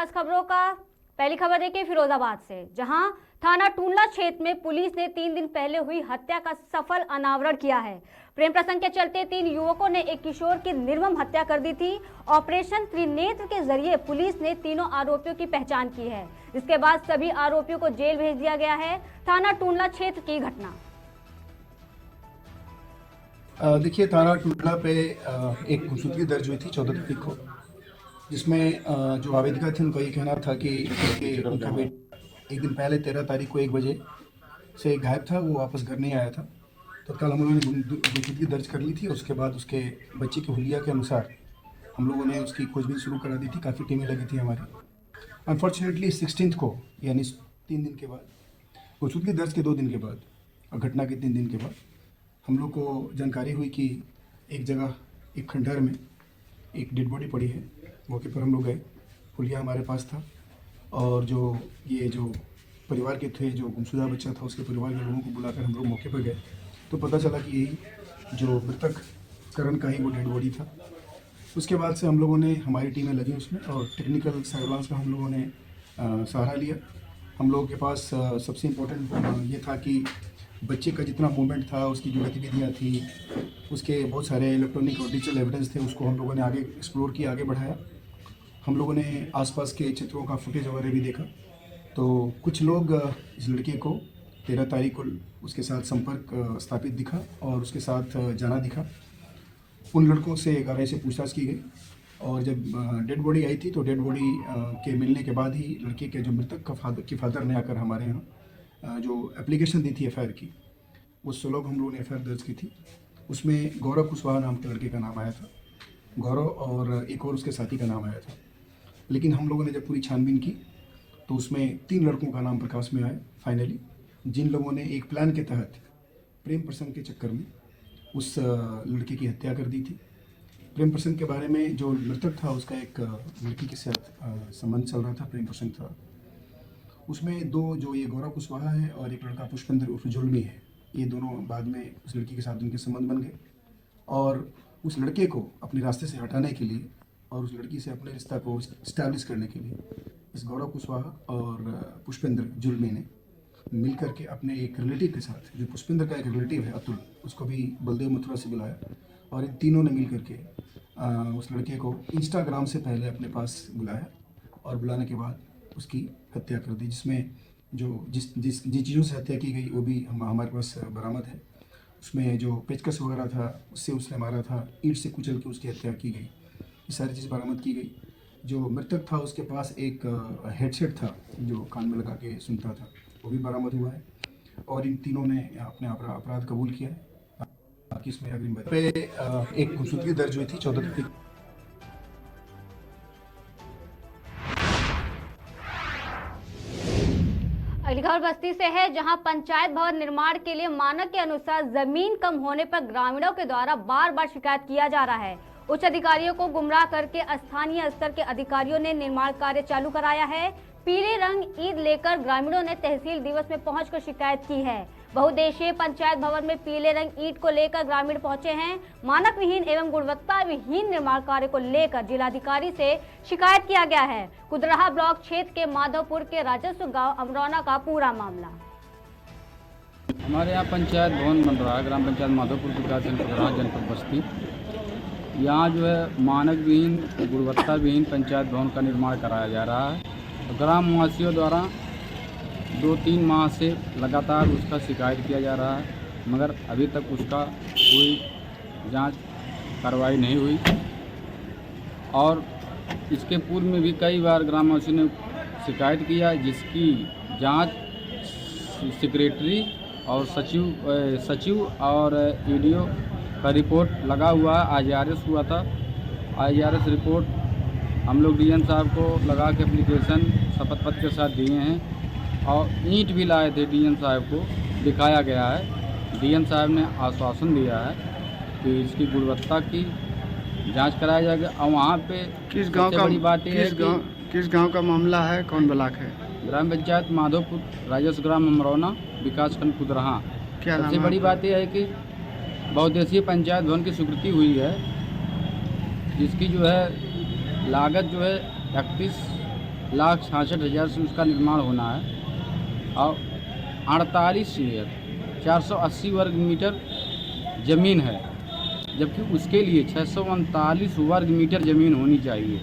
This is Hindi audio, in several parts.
खास खबरों का पहली खबर देखिए फिरोजाबाद से, जहां थाना टूंडला क्षेत्र में पुलिस ने 3 दिन पहले हुई हत्या का सफल अनावरण किया है। प्रेम प्रसंग के चलते 3 युवकों ने एक किशोर की निर्मम हत्या कर दी थी। ऑपरेशन त्रिनेत्र के जरिए पुलिस ने तीनों आरोपियों की पहचान की है। इसके बाद सभी आरोपियों को जेल भेज दिया गया है। थाना टूंडला क्षेत्र की घटना। देखिए, थाना टूंडला पे एक गुमशुदगी दर्ज हुई थी 14 तारीख को, जिसमें जो आवेदिका थी उनका ये कहना था कि उनका बेटा एक दिन पहले 13 तारीख को 1 बजे से गायब था, वो वापस घर नहीं आया था। तो कल हम लोगों ने गुमशुदगी दर्ज कर ली थी। उसके बाद उसके बच्चे के हुलिया के अनुसार हम लोगों ने उसकी खोजबीन शुरू करा दी थी। काफ़ी टीमें लगी थी हमारी। अनफॉर्चुनेटली 16 को, यानी 3 दिन के बाद, गुमशुदगी दर्ज के 2 दिन के बाद और घटना के 3 दिन के बाद हम लोग को जानकारी हुई कि एक जगह, एक खंडहर में एक डेड बॉडी पड़ी है। मौके पर हम लोग गए, हुलिया हमारे पास था और जो परिवार के थे, जो गुमशुदा बच्चा था, उसके परिवार के लोगों को बुलाकर हम लोग मौके पर गए तो पता चला कि यही जो मृतक करण का ही वो डेड बॉडी था। उसके बाद से हम लोगों ने, हमारी टीमें लगी उसमें और टेक्निकल सर्वेलेंस का हम लोगों ने सहारा लिया। हम लोगों के पास सबसे इम्पोर्टेंट ये था कि बच्चे का जितना मूवमेंट था, उसकी जो गतिविधियाँ थी, उसके बहुत सारे इलेक्ट्रॉनिक और डिजिटल एविडेंस थे, उसको हम लोगों ने आगे एक्सप्लोर किया, आगे बढ़ाया। हम लोगों ने आसपास के चित्रों का फुटेज वगैरह भी देखा। तो कुछ लोग इस लड़के को 13 तारीख को उसके साथ संपर्क स्थापित दिखा और उसके साथ जाना दिखा। उन लड़कों से गहराई से पूछताछ की गई और जब डेड बॉडी आई थी तो डेड बॉडी के मिलने के बाद ही लड़के के जो मृतक के फादर ने आकर हमारे यहाँ जो एप्लीकेशन दी थी एफआईआर की, उस 16 को हम लोगों ने एफआईआर दर्ज की थी। उसमें गौरव कुशवाहा नाम के लड़के का नाम आया था, गौरव, और एक और उसके साथी का नाम आया था। लेकिन हम लोगों ने जब पूरी छानबीन की तो उसमें 3 लड़कों का नाम प्रकाश में आया फाइनली, जिन लोगों ने एक प्लान के तहत प्रेम प्रसंग के चक्कर में उस लड़के की हत्या कर दी थी। प्रेम प्रसंग के बारे में जो मृतक था उसका एक लड़की के साथ संबंध चल रहा था, प्रेम प्रसंग था। उसमें 2 जो ये गौरव कुशवाहा है और एक लड़का पुष्पेंद्र उर्फ जुल्मी है, ये दोनों बाद में उस लड़की के साथ उनके संबंध बन गए और उस लड़के को अपने रास्ते से हटाने के लिए और उस लड़की से अपने रिश्ता को इस्टेब्लिश करने के लिए इस गौरव कुशवाहा और पुष्पेंद्र जुल्मी ने मिल करके अपने एक रिलेटिव के साथ, जो पुष्पेंद्र का एक रिलेटिव है अतुल, उसको भी बलदेव मथुरा से बुलाया और इन तीनों ने मिल करके उस लड़के को इंस्टाग्राम से पहले अपने पास बुलाया और बुलाने के बाद उसकी हत्या कर दी, जिसमें जिन चीज़ों से हत्या की गई वो भी हमारे पास बरामद है। उसमें जो पेचकस वगैरह था उससे उसने मारा था, ईंट से कुचल के उसकी हत्या की गई, ये सारी चीज़ बरामद की गई। जो मृतक था उसके पास एक हेडसेट था जो कान में लगा के सुनता था, वो भी बरामद हुआ है और इन तीनों ने अपने अपराध कबूल किया है। बाकी इसमें अग्रिम पे एक गुमशुदगी दर्ज हुई थी 14 तारीख। अगली खबर बस्ती से है, जहां पंचायत भवन निर्माण के लिए मानक के अनुसार जमीन कम होने पर ग्रामीणों के द्वारा बार बार शिकायत किया जा रहा है। उच्च अधिकारियों को गुमराह करके स्थानीय स्तर के अधिकारियों ने निर्माण कार्य चालू कराया है। पीले रंग ईद लेकर ग्रामीणों ने तहसील दिवस में पहुंचकर शिकायत की है। बहुउद्देशीय पंचायत भवन में पीले रंग ईंट को लेकर ग्रामीण पहुंचे हैं। मानक विहीन एवं गुणवत्ता विहीन निर्माण कार्य को लेकर जिलाधिकारी से शिकायत किया गया है। कुदराहा ब्लॉक क्षेत्र के माधोपुर के राजस्व गांव अमरौना का पूरा मामला। हमारे यहाँ पंचायत भवन बन रहा है, ग्राम पंचायत माधोपुर विकास कुदराहा जनपद बस्ती। यहाँ जो है मानक विहीन गुणवत्ता विहीन पंचायत भवन का निर्माण कराया जा रहा है। तो ग्रामवासियों द्वारा 2-3 माह से लगातार उसका शिकायत किया जा रहा है, मगर अभी तक उसका कोई जांच कार्रवाई नहीं हुई और इसके पूर्व में भी कई बार ग्रामवासियों ने शिकायत किया, जिसकी जांच सेक्रेटरी और सचिव और ईडीओ का रिपोर्ट लगा हुआ है। IRS हुआ था, IRS रिपोर्ट हम लोग डीएम साहब को लगा के एप्लीकेशन शपथ पत्र के साथ दिए हैं और ईंट भी लाए थे, डीएम साहब को दिखाया गया है। डीएम साहब ने आश्वासन दिया है कि इसकी गुणवत्ता की जांच कराया जाएगा। और वहाँ पे किस गांव का बड़ी बात है, किस गांव का मामला है, कौन ब्लॉक है? ग्राम पंचायत माधोपुर, राजस्व ग्राम अमरौना, विकासखंड कुदराहा। सबसे बड़ी बात यह है कि बहुउद्देशीय पंचायत भवन की स्वीकृति हुई है, जिसकी जो है लागत जो है 31 1,66,000 से उसका निर्माण होना है और 480 वर्ग मीटर ज़मीन है, जबकि उसके लिए 639 वर्ग मीटर ज़मीन होनी चाहिए।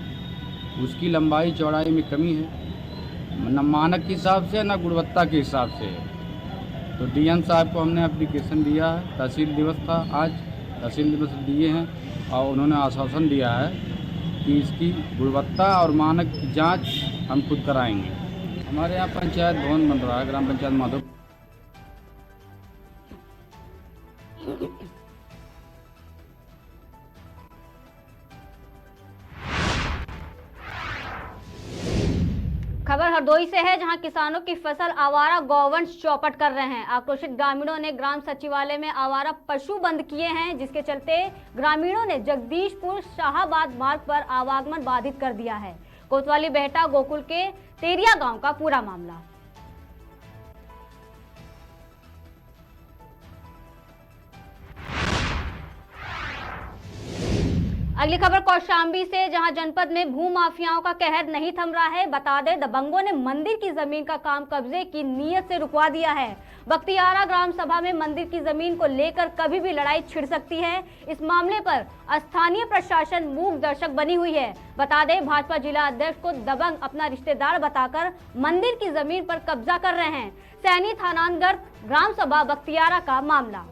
उसकी लंबाई चौड़ाई में कमी है, न मानक के हिसाब से न गुणवत्ता के हिसाब से है। तो डीएम साहब को हमने एप्लीकेशन दिया है, तहसील दिवस था आज, तहसील दिवस दिए हैं और उन्होंने आश्वासन दिया है कि इसकी गुणवत्ता और मानक की जांच हम खुद कराएंगे। हमारे यहाँ पंचायत भवन बन रहा है, ग्राम पंचायत माधोपुर। खबर हरदोई से है, जहां किसानों की फसल आवारा गौवंश चौपट कर रहे हैं। आक्रोशित ग्रामीणों ने ग्राम सचिवालय में आवारा पशु बंद किए हैं, जिसके चलते ग्रामीणों ने जगदीशपुर शाहाबाद मार्ग पर आवागमन बाधित कर दिया है। कोतवाली बेहटा गोकुल के तेरिया गांव का पूरा मामला। अगली खबर कौशाम्बी से, जहां जनपद में भू माफियाओं का कहर नहीं थम रहा है। बता दें, दबंगों ने मंदिर की जमीन का काम कब्जे की नीयत से रुकवा दिया है। बख्तियारा ग्राम सभा में मंदिर की जमीन को लेकर कभी भी लड़ाई छिड़ सकती है। इस मामले पर स्थानीय प्रशासन मूक दर्शक बनी हुई है। बता दें, भाजपा जिला अध्यक्ष को दबंग अपना रिश्तेदार बताकर मंदिर की जमीन पर कब्जा कर रहे हैं। सैनी थानांतर्गत ग्राम सभा बख्तियारा का मामला।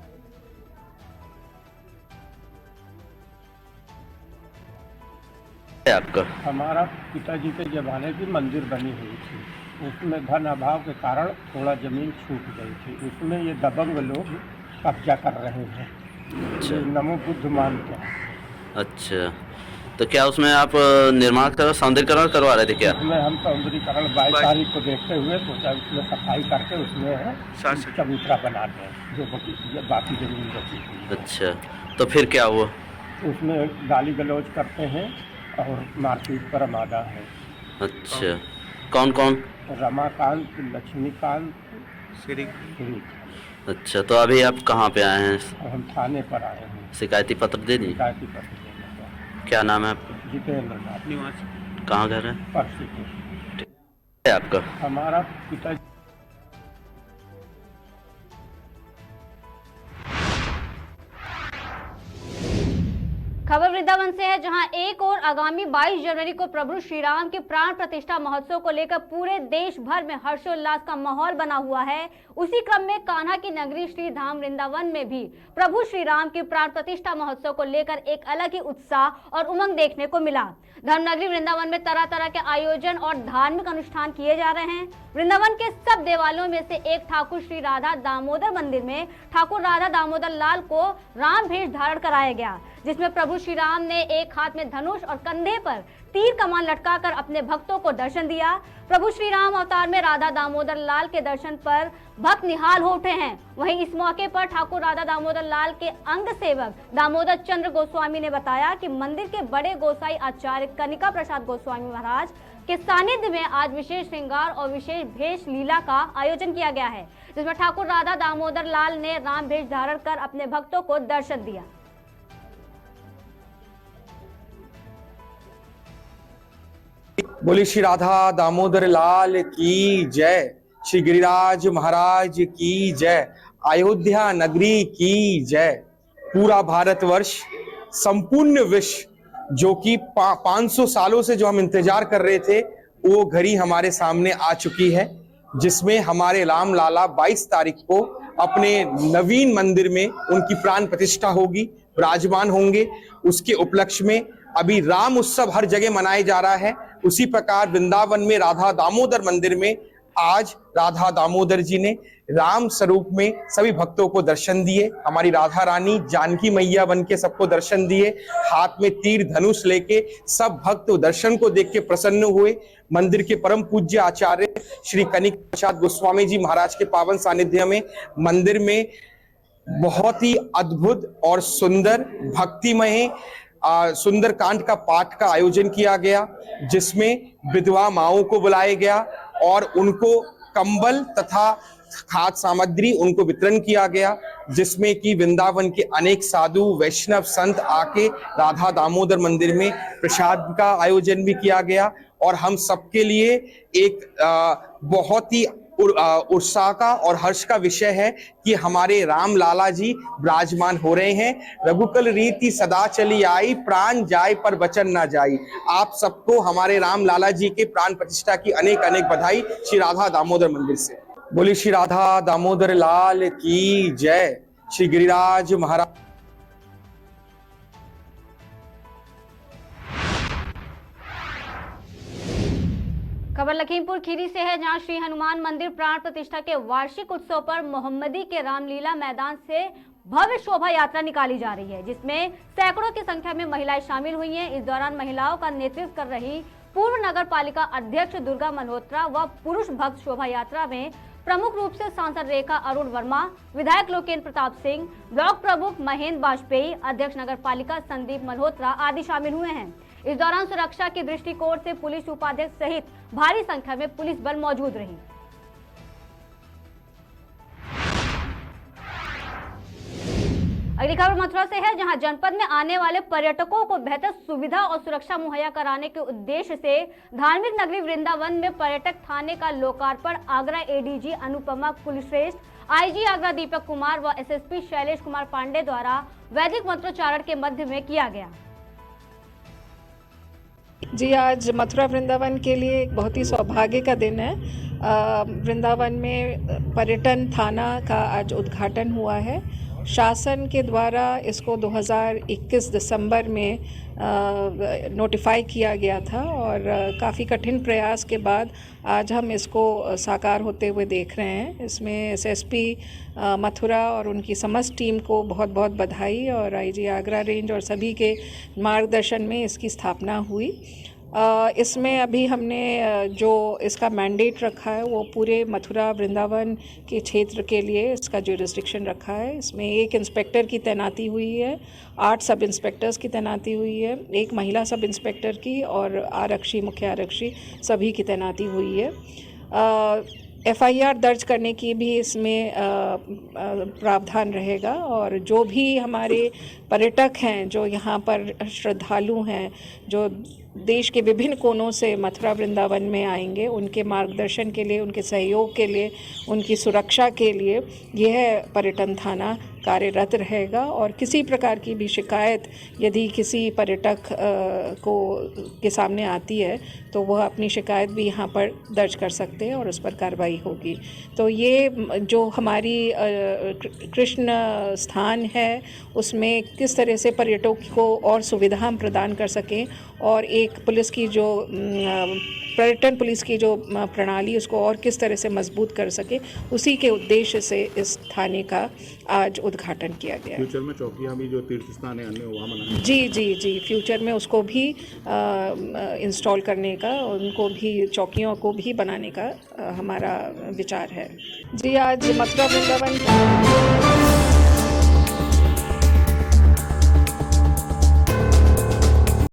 आपका हमारा पिताजी के ज़माने की मंदिर बनी हुई थी, उसमें धन अभाव के कारण थोड़ा ज़मीन छूट गई थी। उसमें ये दबंग लोग कब्जा कर रहे हैं। अच्छा। नमो बुद्ध मानते हैं। अच्छा, तो क्या उसमें आप निर्माण सौंदर्यीकरण करवा रहे थे क्या? उसमें हम सौंदर्यीकरण 22 तारीख को देखते हुए सोचा उसमें सफाई करके उसमें चबूतरा बना दें, जो बाकी ज़मीन बची थी। अच्छा, तो फिर क्या हुआ? उसमें गाली गलौज करते हैं और मारपीट पर आमादा है। अच्छा, कौन कौन? रमाकांत, लक्ष्मीकांत, श्री। अच्छा, तो अभी आप कहाँ पे आए हैं? हम थाने पर आए हैं। शिकायती पत्र दे दी? शिकायती पत्र देना है। क्या नाम है आपका? जितेंद्र नाथ। कहाँ घर है? परसी के। आपका? हमारा पिताजी। खबर वृंदावन से है, जहां एक और आगामी 22 जनवरी को प्रभु श्री राम के प्राण प्रतिष्ठा महोत्सव को लेकर पूरे देश भर में हर्षोल्लास का माहौल बना हुआ है। उसी क्रम में कान्हा की नगरी श्री धाम वृंदावन में भी प्रभु श्री राम के प्राण प्रतिष्ठा महोत्सव को लेकर एक अलग ही उत्साह और उमंग देखने को मिला। धर्मनगरी वृंदावन में तरह तरह के आयोजन और धार्मिक अनुष्ठान किए जा रहे हैं। वृंदावन के सब देवालयों में से एक ठाकुर श्री राधा दामोदर मंदिर में ठाकुर राधा दामोदर लाल को राम भेष धारण कराया गया, जिसमें प्रभु श्री राम ने एक हाथ में धनुष और कंधे पर तीर कमान लटकाकर अपने भक्तों को दर्शन दिया। प्रभु श्री राम अवतार में राधा दामोदर लाल के दर्शन पर भक्त निहाल हो उठे हैं। वहीं इस मौके पर ठाकुर राधा दामोदर लाल के अंग सेवक दामोदर चंद्र गोस्वामी ने बताया कि मंदिर के बड़े गोसाई आचार्य कनिका प्रसाद गोस्वामी महाराज के सानिध्य में आज विशेष श्रृंगार और विशेष भेष लीला का आयोजन किया गया है, जिसमें ठाकुर राधा दामोदर लाल ने राम भेष धारण कर अपने भक्तों को दर्शन दिया। बोली श्री राधा दामोदर लाल की जय, श्री गिरिराज महाराज की जय, अयोध्या नगरी की जय। पूरा भारतवर्ष, संपूर्ण विश्व जो कि 500 सालों से जो हम इंतजार कर रहे थे, वो घड़ी हमारे सामने आ चुकी है, जिसमें हमारे राम लाला 22 तारीख को अपने नवीन मंदिर में उनकी प्राण प्रतिष्ठा होगी, विराजमान होंगे। उसके उपलक्ष्य में अभी राम उत्सव हर जगह मनाया जा रहा है। उसी प्रकार वृंदावन में राधा दामोदर मंदिर में आज राधा दामोदर जी ने राम स्वरूप में सभी भक्तों को दर्शन दिए। हमारी राधा रानी जानकी मैया बन के सबको दर्शन दिए, हाथ में तीर धनुष लेके सब भक्त दर्शन को देख के प्रसन्न हुए। मंदिर के परम पूज्य आचार्य श्री कनिका प्रसाद गोस्वामी जी महाराज के पावन सानिध्य में मंदिर में बहुत ही अद्भुत और सुंदर भक्तिमय सुंदर कांड का पाठ का आयोजन किया गया, जिसमें विधवा माओं को बुलाया गया और उनको कंबल तथा खाद्य सामग्री उनको वितरण किया गया, जिसमें कि वृंदावन के अनेक साधु वैष्णव संत आके राधा दामोदर मंदिर में प्रसाद का आयोजन भी किया गया और हम सबके लिए एक बहुत ही उत्साह का और हर्ष का विषय है कि हमारे राम लाला जी विराजमान हो रहे हैं। रघुकुल रीति सदा चली आई, प्राण जाय पर वचन ना जाई। आप सबको हमारे राम लाला जी के प्राण प्रतिष्ठा की अनेक अनेक बधाई श्री राधा दामोदर मंदिर से। बोली श्री राधा दामोदर लाल की जय। श्री गिरिराज महाराज। खबर लखीमपुर खीरी से है, जहां श्री हनुमान मंदिर प्राण प्रतिष्ठा के वार्षिक उत्सव पर मोहम्मदी के रामलीला मैदान से भव्य शोभा यात्रा निकाली जा रही है, जिसमें सैकड़ों की संख्या में महिलाएं शामिल हुई हैं। इस दौरान महिलाओं का नेतृत्व कर रही पूर्व नगर पालिका अध्यक्ष दुर्गा मल्होत्रा व पुरुष भक्त शोभा यात्रा में प्रमुख रूप से सांसद रेखा अरुण वर्मा, विधायक लोकेन्द्र प्रताप सिंह, ब्लॉक प्रमुख महेंद्र वाजपेयी, अध्यक्ष नगर पालिका संदीप मल्होत्रा आदि शामिल हुए हैं। इस दौरान सुरक्षा की दृष्टिकोण से पुलिस उपाध्यक्ष सहित भारी संख्या में पुलिस बल मौजूद रही। अगली खबर मथुरा से है, जहां जनपद में आने वाले पर्यटकों को बेहतर सुविधा और सुरक्षा मुहैया कराने के उद्देश्य से धार्मिक नगरी वृंदावन में पर्यटक थाने का लोकार्पण आगरा एडीजी अनुपमा कुलश्रेष्ठ, आईजी आगरा दीपक कुमार व एसएसपी शैलेश कुमार पांडे द्वारा वैदिक मंत्रोच्चारण के मध्य में किया गया। जी, आज मथुरा वृंदावन के लिए एक बहुत ही सौभाग्य का दिन है। वृंदावन में पर्यटन थाना का आज उद्घाटन हुआ है। शासन के द्वारा इसको 2021 दिसंबर में नोटिफाई किया गया था और काफ़ी कठिन प्रयास के बाद आज हम इसको साकार होते हुए देख रहे हैं। इसमें एसएसपी मथुरा और उनकी समस्त टीम को बहुत बहुत बधाई और आईजी आगरा रेंज और सभी के मार्गदर्शन में इसकी स्थापना हुई। इसमें अभी हमने जो इसका मैंडेट रखा है वो पूरे मथुरा वृंदावन के क्षेत्र के लिए इसका ज्यूरिसडिक्शन रखा है। इसमें एक इंस्पेक्टर की तैनाती हुई है, 8 सब इंस्पेक्टर्स की तैनाती हुई है, एक महिला सब इंस्पेक्टर की और आरक्षी, मुख्य आरक्षी सभी की तैनाती हुई है। FIR दर्ज करने की भी इसमें प्रावधान रहेगा और जो भी हमारे पर्यटक हैं, जो यहाँ पर श्रद्धालु हैं, जो देश के विभिन्न कोनों से मथुरा वृंदावन में आएंगे, उनके मार्गदर्शन के लिए, उनके सहयोग के लिए, उनकी सुरक्षा के लिए यह पर्यटन थाना कार्यरत रहेगा। और किसी प्रकार की भी शिकायत यदि किसी पर्यटक के सामने आती है तो वह अपनी शिकायत भी यहाँ पर दर्ज कर सकते हैं और उस पर कार्रवाई होगी। तो ये जो हमारी कृष्ण स्थान है उसमें किस तरह से पर्यटकों को और सुविधा हम प्रदान कर सकें और एक पुलिस की जो पर्यटन पुलिस की जो प्रणाली उसको और किस तरह से मजबूत कर सके, उसी के उद्देश्य से इस थाने का आज उद्घाटन किया गया। फ्यूचर में चौकियाँ भी जो तीर्थ स्थान है अन्य वहाँ बनाने, जी, फ्यूचर में उसको भी इंस्टॉल करने का, उनको भी चौकियों को भी बनाने का हमारा विचार है। जी, आज मथुरा वृंदावन